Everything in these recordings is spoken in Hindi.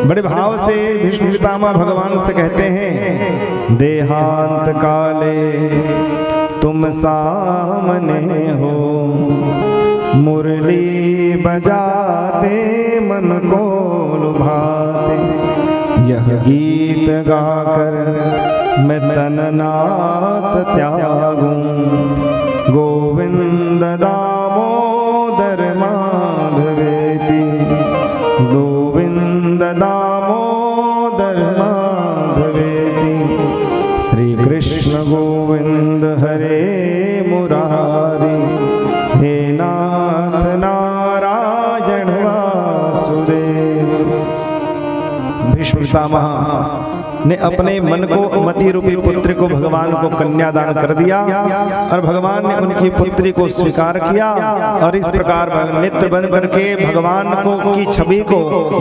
बड़े भाव से भीष्म पितामह भगवान से कहते हैं, देहांत काले तुम सामने हो, मुरली बजाते मन को लुभाते, यह गीत गाकर मैं तननाथ त्यागूं, गोविंद दामोदर माधवेति, गोविंद दामोदर माधवेति, श्री कृष्ण गोविंद हरे मुरारी, हे नाथ नारायण वासुदेव। भीष्म पितामह ने अपने मन को मति रूपी पुत्र को भगवान को कन्यादान कर दिया और भगवान ने उनकी पुत्री को स्वीकार किया और इस प्रकार नेत्र बंद करके भगवान को की छवि को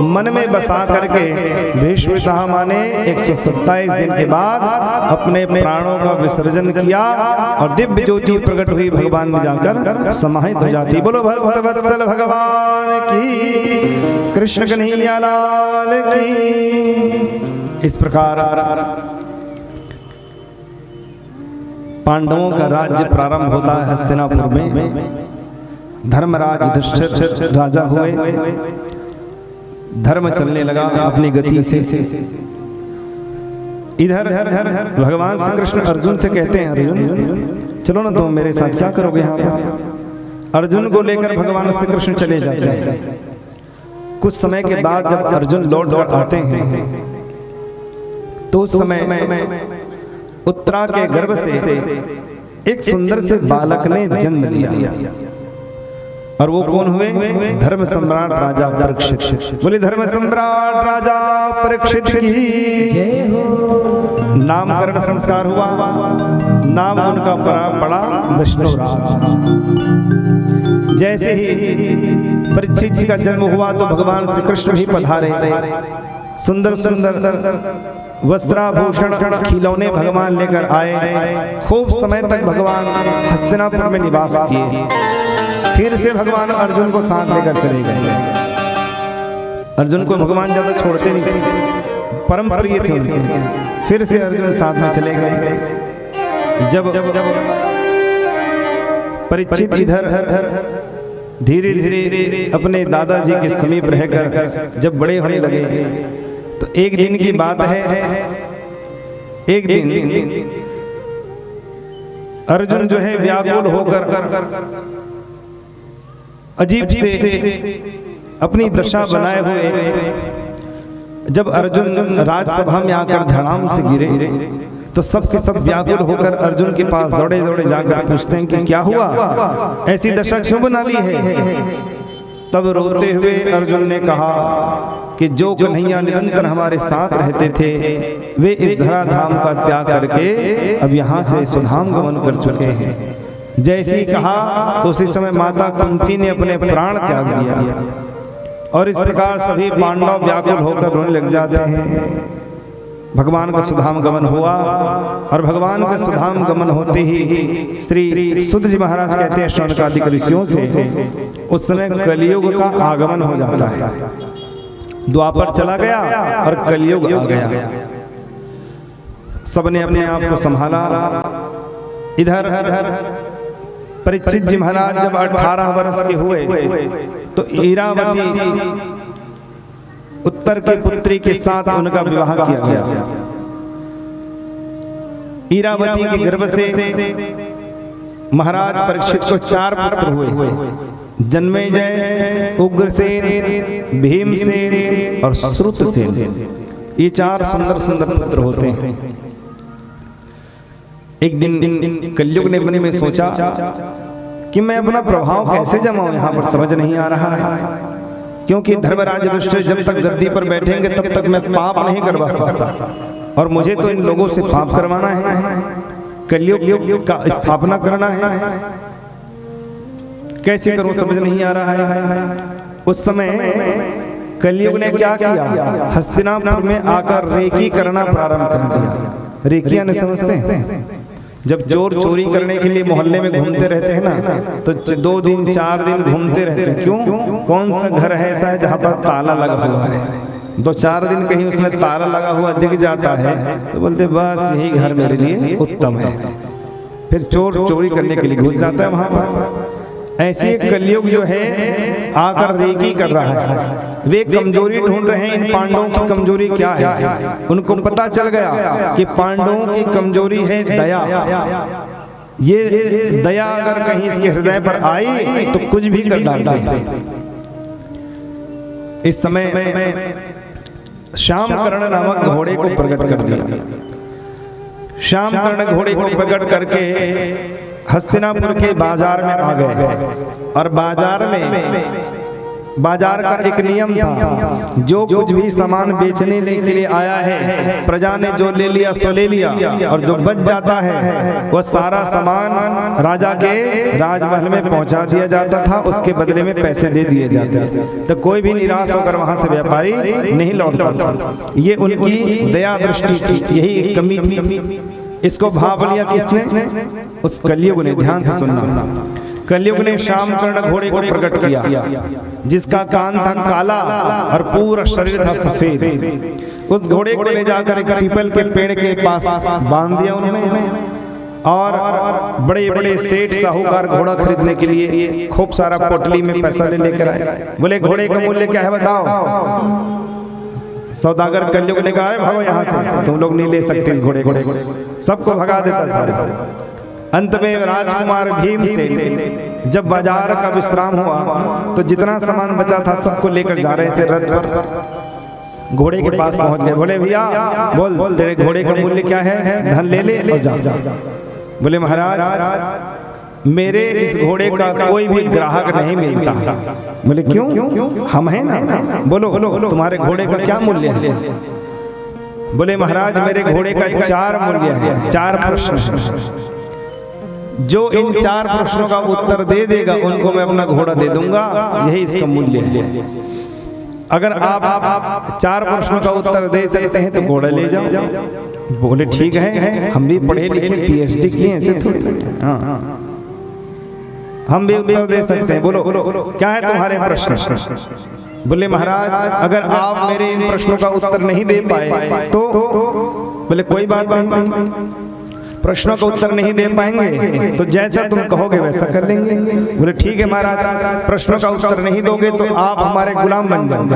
मन में बसा करके भीष्म पितामह ने 127 दिन के बाद अपने प्राणों का विसर्जन किया और दिव्य ज्योति प्रकट हुई भगवान में जाकर समाहित हो जाती। बोलो भक्त वत्सल भगवान की, कृष्ण कन्हैया लाल की। इस प्रकार पांडवों का राज्य प्रारंभ होता है हस्तिनापुर में। धर्मराज युधिष्ठिर राजा हुए, धर्म चलने लगा अपनी गति से। इधर भगवान श्री कृष्ण अर्जुन से कहते हैं, अर्जुन चलो ना तुम मेरे साथ, क्या करोगे यहाँ पर। अर्जुन को लेकर भगवान श्री कृष्ण चले जाते हैं। कुछ समय के बाद जब अर्जुन लौट कर आते हैं तो उस समय उत्तरा के गर्भ से एक सुंदर से बालक ने जन्म लिया और वो कौन हुए, धर्म सम्राट राजा परीक्षित। बोले धर्म सम्राट राजा परीक्षित की। नामकरण संस्कार हुआ, नाम उनका पड़ा विष्णुराज। जैसे ही परीक्षित जी का जन्म हुआ तो भगवान श्री कृष्ण भी पधारे। सुंदर सुंदर वस्त्राभूषण खिलौने भगवान लेकर आए। खूब समय तक भगवान हस्तिनापुर में निवास किए। फिर से भगवान अर्जुन को साथ लेकर चले गए। अर्जुन को भगवान ज्यादा छोड़ते नहीं थे, परम प्रिय थे उनके। फिर से अर्जुन साथ में चले गए। जब परीक्षित इधर धीरे धीरे अपने दादाजी के समीप रहकर जब बड़े होने लगे तो एक दिन की बात है, एक दिन अर्जुन जो है व्याकुल होकर अजीब से अपनी दशा बनाए हुए जब अर्जुन राजसभा में आकर धड़ाम से गिरे तो सब के सब व्याकुल होकर अर्जुन के पास दौड़े दौड़े जाकर पूछते हैं कि क्या हुआ, ऐसी दशा क्यों बना ली है। तब रोते हुए अर्जुन ने कहा कि जो कन्हैया निरंतर हमारे साथ रहते थे वे इस धराधाम का त्याग करके अब यहाँ से सुधाम गमन कर चुके हैं। जैसे ही कहा तो उसी समय माता कुंती ने अपने प्राण त्याग दिया और इस प्रकार सभी पांडव व्याकुल होकर रोने लग जाते हैं। भगवान का सुधाम गमन हुआ और भगवान का सुधाम गमन होते ही श्री सुध जी महाराज कहते हैं शौनकादिक ऋषियों से, उस समय कलियुग का आगमन हो जाता है। द्वापर चला गया और कलियुग आ गया। सबने अपने आप को संभाला। इधर परीक्षित जी महाराज जब 18 वर्ष के हुए तो ईरावती उत्तर की पुत्री के साथ उनका विवाह किया गया। ईरावती के गर्भ से महाराज परीक्षित को 4 पुत्र हुए, जन्मेजय, उग्रसेन, भीमसेन और श्रुतसेन। ये 4 सुंदर सुंदर पुत्र होते हैं। एक दिन कलयुग ने मन में सोचा कि मैं अपना प्रभाव कैसे जमाऊं, यहाँ पर समझ नहीं आ रहा है। क्योंकि धर्मराज युधिष्ठिर जब तक गद्दी पर बैठेंगे तब तक मैं पाप नहीं करवा सकता और मुझे तो इन लोगों से पाप करवाना है, कलयुग का स्थापना करना है। कैसे करूं समझ नहीं आ रहा है। उस समय कलयुग ने क्या किया, हस्तिनापुर में आकर रेकी करना प्रारंभ कर दिया। रेकिया ने समझते हैं, जब चोर चोरी करने के लिए मोहल्ले में घूमते रहते हैं ना तो 2 दिन 4 दिन घूमते रहते हैं। क्यों, कौन सा घर है ऐसा है जहां पर ताला लगा हुआ है, 2-4 दिन कहीं उसमें ताला लगा हुआ दिख जाता है तो बोलते बस यही घर मेरे लिए उत्तम है, फिर चोर चोरी करने के लिए घुस जाता है वहां पर। ऐसे कलयुग जो है आकर रेकी कर रहा है, वे कमजोरी ढूंढ रहे हैं। इन पांडवों की कमजोरी क्या है? उनको पता चल गया कि पांडवों की कमजोरी है दया। ये दया अगर कहीं इसके हृदय पर आई तो कुछ भी कर डालता है। इस समय शामकर्ण नामक घोड़े को प्रकट कर दिया। शामकर्ण घोड़े को प्रकट करके हस्तिनापुर के बाजार में आ गए और बाजार का एक नियम था, जो कुछ भी सामान बेचने के लिए आया है प्रजा ने जो ले लिया सो ले लिया, और जो बच जाता है वह सारा सामान राजा के राजमहल में पहुंचा दिया जाता था, उसके बदले में पैसे दे दिए जाते थे। तो कोई भी निराश होकर वहां से व्यापारी नहीं लौटता था। ये उनकी दया दृष्टि थी, यही एक कमी थी। इसको भाप लिया किसने? उस कलयुग ने। ध्यान से सुनना, कलयुग ने शामकर्ण घोड़े को प्रकट किया, जिसका कान था काला और पूरा शरीर था सफेद। उस घोड़े को ले जाकर एक पीपल के पेड़ के पास बांध दिया उन्होंने, और बड़े बड़े सेठ साहूकार घोड़ा खरीदने के लिए खूब सारा पोटली में पैसा लेकर आए। बोले घोड़े का मूल्य क्या है बताओ? सौदागर कलयुग ने कहा भागो यहाँ से, तुम लोग नहीं ले सकते इस घोड़े को। सबको भगा देता था। अंत में राजकुमार भीम से जब बाजार का विश्राम हुआ तो जितना सामान बचा था सबको लेकर जा रहे थे रथ पर। घोड़े के पास पहुंच गए। बोले भैया बोल तेरे घोड़े का मूल्य क्या है? धन ले ले और जा। बोले महाराज मेरे इस घोड़े का कोई भी ग्राहक नहीं मिलता। बोले क्यों? हम हैं ना। बोलो तुम्हारे घोड़े का क्या मूल्य है? बोले महाराज मेरे घोड़े का 4 मूल्य है, 4 प्रश्न। जो इन 4 प्रश्नों का उत्तर दे देगा उनको मैं अपना घोड़ा दे दूंगा, यही इसका मूल्य है। अगर आप 4 प्रश्नों का उत्तर दे सकते हैं तो घोड़ा ले जाओ। बोले ठीक है, हम भी पढ़े लिखे PhD किए हैं, ऐसे थोड़ी। हाँ हम भी उत्तर दे सकते हैं। बोलो क्या है तुम्हारे प्रश्न? बोले महाराज अगर आप मेरे इन प्रश्नों का उत्तर नहीं दे पाए तो? बोले कोई बात नहीं, प्रश्नों का उत्तर नहीं दे पाएंगे तो जैसा तुम कहोगे वैसा कर लेंगे। बोले ठीक है महाराज, प्रश्नों का उत्तर नहीं दोगे तो आप हमारे गुलाम बन जाओगे।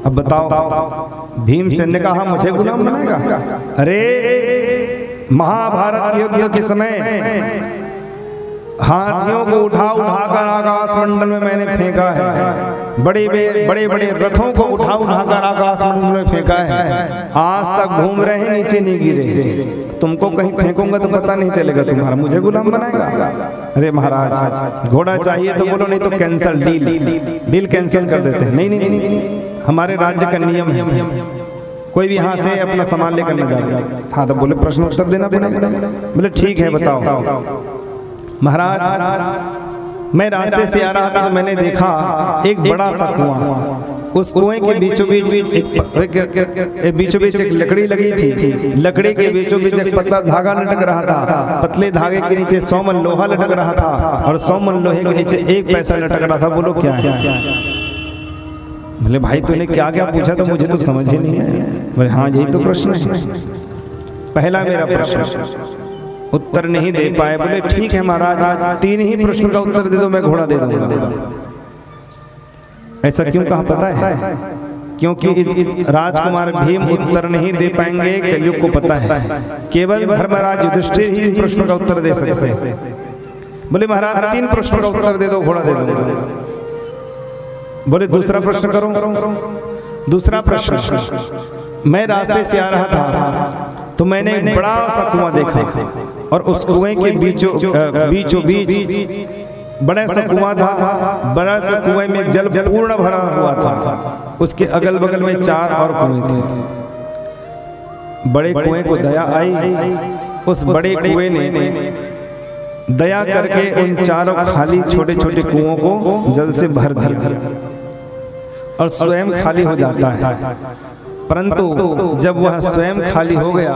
अब बताओ, भीमसेन ने कहा मुझे गुलाम बनाएगा? अरे महाभारत युद्ध के समय हाथियों को उठा कर आकाश मंडल में मैंने फेंका है, बड़े बड़े रथों को उठा कर आकाश मंडल में फेंका है, आज तक घूम रहे हैं नीचे नहीं गिरे। तुमको कहीं फेंकूंगा तो पता नहीं चलेगा तुम्हारा, मुझे गुलाम बनाएगा? अरे महाराज घोड़ा चाहिए तो बोलो, नहीं तो कैंसिल, डील कैंसिल कर देते हैं। नहीं, हमारे राज्य का नियम है कोई भी यहाँ से अपना सामान लेकर न जाए। हाँ तो बोले प्रश्न उत्तर देना पड़ेगा। बोले ठीक है बताओ। महाराज मैं रास्ते से आ रहा था तो मैंने देखा एक बड़ा सा कुआं, उस कुएं के बीचों बीच एक लकड़ी लगी थी, लकड़ी के बीचों बीच एक पतला धागा लटक रहा था, पतले धागे के नीचे 100 मन लोहा लटक रहा था और 100 मन लोहे के नीचे 1 पैसा लटक रहा था। बोलो क्या है? बोले भाई तूने क्या क्या पूछा तो मुझे तो समझ ही नहीं है। बोले हाँ यही तो प्रश्न है, पहला मेरा प्रश्न उत्तर नहीं दे पाए। बोले ठीक है महाराज 3 ही प्रश्नों का उत्तर दे दो, मैं घोड़ा दे दूंगा। ऐसा क्यों कहा पता है? क्योंकि राजकुमार भीम उत्तर नहीं दे पाएंगे, कलयुग को पता है, केवल धर्मराज युधिष्ठिर ही इन प्रश्नों का उत्तर दे सकते हैं। बोले महाराज 3 प्रश्नों का उत्तर दे दो, घोड़ा दे दूंगा। बोले दूसरा प्रश्न करो। दूसरा प्रश्न, मैं रास्ते से आ रहा था तो मैंने एक बड़ा सा कुआं देखा और उस कुएं के बीचों बीच बड़ा सा कुआं था। बड़ा सा कुएं में जल पूर्ण भरा हुआ था, उसके अगल बगल में 4 और कुएं थे। बड़े कुएं को दया आई, उस बड़े कुएं ने दया करके उन 4 खाली छोटे छोटे कुओं को जल से भर दिया और स्वयं खाली हो जाता है। परंतु जब वह स्वयं खाली हो गया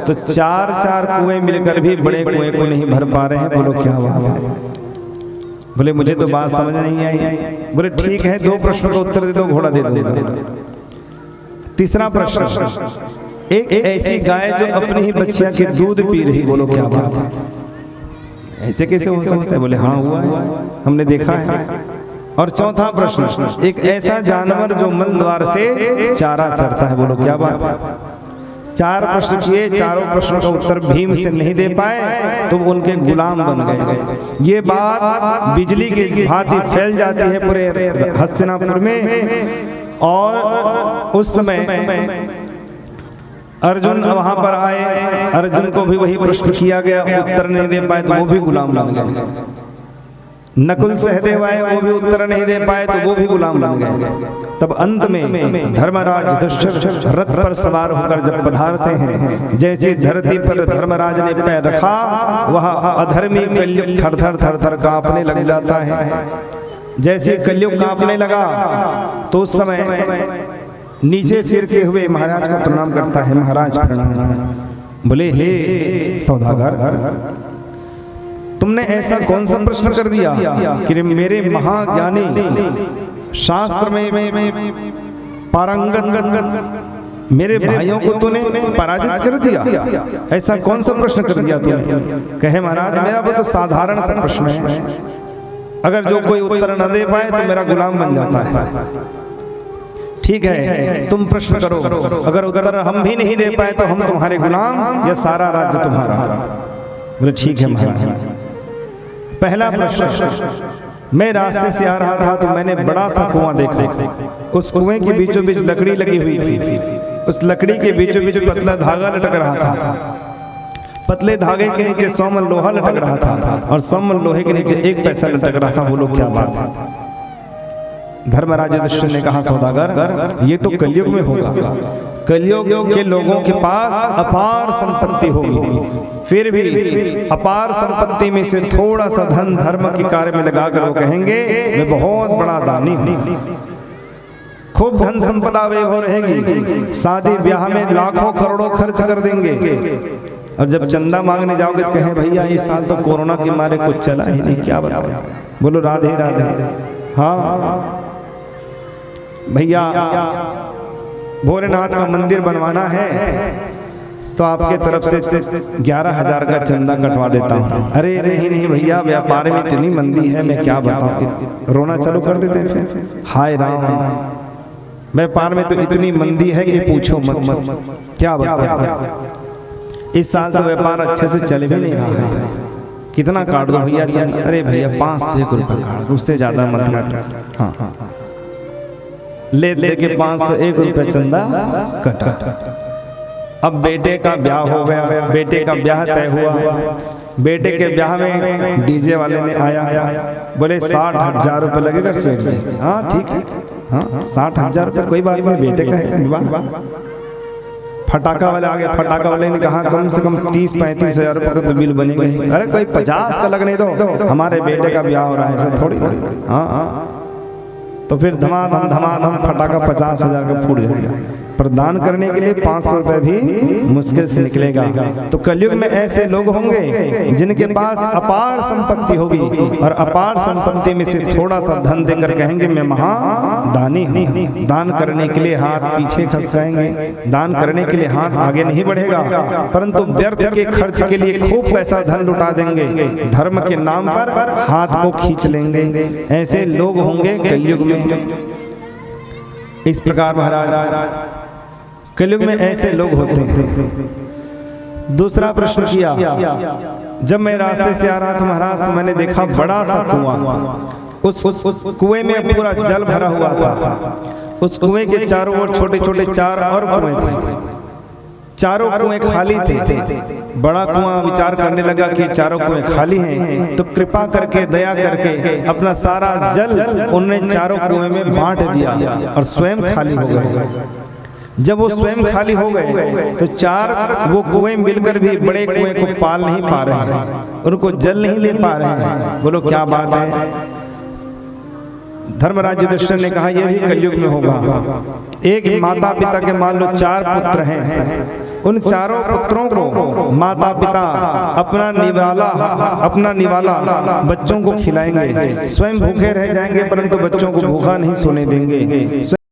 तो 4 कुएं मिलकर भी बड़े कुएं को नहीं भर पा रहे हैं। बोलो क्या बात है? बोले मुझे तो बात समझ नहीं आई। बोले ठीक है 2 प्रश्नों का उत्तर दे दो, घोड़ा दे दो। तीसरा प्रश्न, एक ऐसी गाय जो अपनी ही बच्चिया के दूध पी रही, बोलो क्या बात है, ऐसे कैसे हो सकता है? बोले हाँ हुआ है, हमने देखा है। और चौथा प्रश्न, एक ऐसा जानवर जो मल द्वार से चारा चरता है, बोलो क्या बात है। चार प्रश्न किए, चारों प्रश्नों का उत्तर भीम से नहीं दे पाए तो उनके गुलाम बन गए। ये बात बिजली के भांति फैल जाती है पूरे हस्तिनापुर में। और उस समय अर्जुन वहां पर आए, अर्जुन को भी वही प्रश्न किया गया, उत्तर नहीं दे पाए तो वो भी गुलाम बन गए। नकुल सहदेव आए, वो भी उत्तर नहीं दे पाए तो वो भी गुलाम बन गए। तब अंत में धर्मराज युधिष्ठिर रथ पर सवार होकर जब पधारते हैं, जैसे धरती पर धर्मराज ने पैर रखा, वह अधर्मी कलयुग थर थर थर थर कांपने लग जाता है। जैसे कलयुग कांपने लगा तो उस समय नीचे सिर के हुए महाराज को प्रणाम करता है। महाराज प्रणाम। बोले हे सौदागर, तुमने ऐसा कौन सा प्रश्न कर दिया कि मेरे महाज्ञानी शास्त्र में पारंगत मेरे भाइयों को तूने पराजित कर दिया? ऐसा कौन सा प्रश्न कर दिया तूने? कहे महाराज, मेरा बहुत साधारण सा प्रश्न है, अगर जो कोई उत्तर न दे पाए तो मेरा गुलाम बन जाता है। ठीक है, तुम प्रश्न करो, अगर उत्तर हम भी नहीं दे पाए तो हम तुम्हारे गुलाम या सारा राज्य तुम्हारा? बोले ठीक है महाराज। पहला प्रश्न, मैं रास्ते से आ रहा था तो मैंने बड़ा सा कुआं देखा। उस कुएं के बीचों बीच लकड़ी लगी हुई थी। उस लकड़ी के बीचों बीच पतला धागा लटक रहा था। पतले धागे के नीचे 100 मन लोहा लटक रहा था और 100 मन लोहे के नीचे 1 पैसा लटक रहा था। बोलो क्या बात है। धर्मराज युधिष्ठिर ने कहा, सौदागर, ये तो कलयुग में होगा। कलयुग के लोगों के पास अपार संपत्ति होगी, फिर भी अपार संपत्ति में से थोड़ा सा धन धर्म के कार्य में लगाकर वो कहेंगे मैं बहुत बड़ा दानी हूं। खूब धन संपदा वैभव रहेगी, शादी ब्याह में लाखों करोड़ों खर्च कर देंगे। और जब चंदा मांगने जाओगे तो कहें भैया इस साल तो कोरोना के मारे कुछ चला ही नहीं, क्या बताओ। बोलो राधे राधे। हाँ भैया, भोलेनाथ का मंदिर बनवाना है तो आपके तरफ से 11,000 का चंदा कटवा देता हूँ। अरे नहीं नहीं भैया, व्यापार में इतनी मंदी है, मैं क्या बताऊँ, रोना चालू कर देते फिर। हाय राम, व्यापार में तो इतनी मंदी है कि पूछो मत, क्या बताऊँ। इस साल तो व्यापार अच्छे से चल भी नहीं रहा है, कितना काट दो भैया चंदा। अरे भैया 500 रुपये काट दो, उससे ज्यादा मत काट। हाँ, ले दे के 501 रुपये चंदा कटा। अब बेटे का ब्याह हो गया, बेटे का ब्याह तय हुआ। बेटे के ब्याह में डीजे वाले ने आया, बोले 60,000 रुपये लगेगा सेठ जी। हाँ ठीक है, हाँ 60,000 रुपये कोई बात नहीं, बेटे का है विवाह। फटाका वाले आ गए, फटाका वाले ने कहा कम से कम 30-35 हजार रुपये का तो बिल बनेगा। अरे कोई 50 का लगने दो, हमारे बेटे का ब्याह हो रहा है, ऐसा थोड़ी। हाँ, तो फिर धमाधम फटाका 50,000 का फूट जाएगा। प्रदान करने के लिए 500 रुपए भी मुश्किल से निकलेगा। तो कलयुग में ऐसे लोग होंगे जिनके पास अपार संपत्ति होगी और अपार संपत्ति में से थोड़ा सा धन देकर कहेंगे मैं महादानी हूँ। दान करने के लिए हाथ पीछे खसकाएंगे, दान करने के लिए हाथ आगे नहीं बढ़ेगा, परंतु व्यर्थ के खर्च के लिए खूब पैसा धन लुटा देंगे, धर्म के नाम पर हाथ को खींच लेंगे। ऐसे लोग होंगे कलयुग में। इस प्रकार महाराज कलयुग में ऐसे लोग होते हैं। दूसरा प्रश्न किया, जब मैं रास्ते से आ रहा था महाराज तो मैंने देखा बड़ा सा कुआं। उस कुएं में पूरा जल भरा हुआ था। उस कुएं के चारों ओर छोटे छोटे 4 और कुएं थे। चारों कुएं खाली थे। बड़ा कुआं विचार करने लगा कि चारों कुएं खाली हैं, तो कृपा करके दया करके अपना सारा जल उन्होंने चारों कुएं में बांट दिया और स्वयं खाली हो गए। जब वो स्वयं खाली हो गए तो 4 वो कुएं मिलकर भी बड़े कुएं को पाल नहीं पा रहे हैं, उनको जल नहीं ले पा रहे हैं। बोलो क्या बात है। धर्मराज युधिष्ठिर ने कहा यह भी कलयुग में होगा। एक माता पिता के मान लो 4 पुत्र हैं, उन चारों पुत्रों को माता पिता अपना निवाला बच्चों को खिलाएंगे, स्वयं भूखे रह जाएंगे परंतु बच्चों को भूखा नहीं सोने देंगे।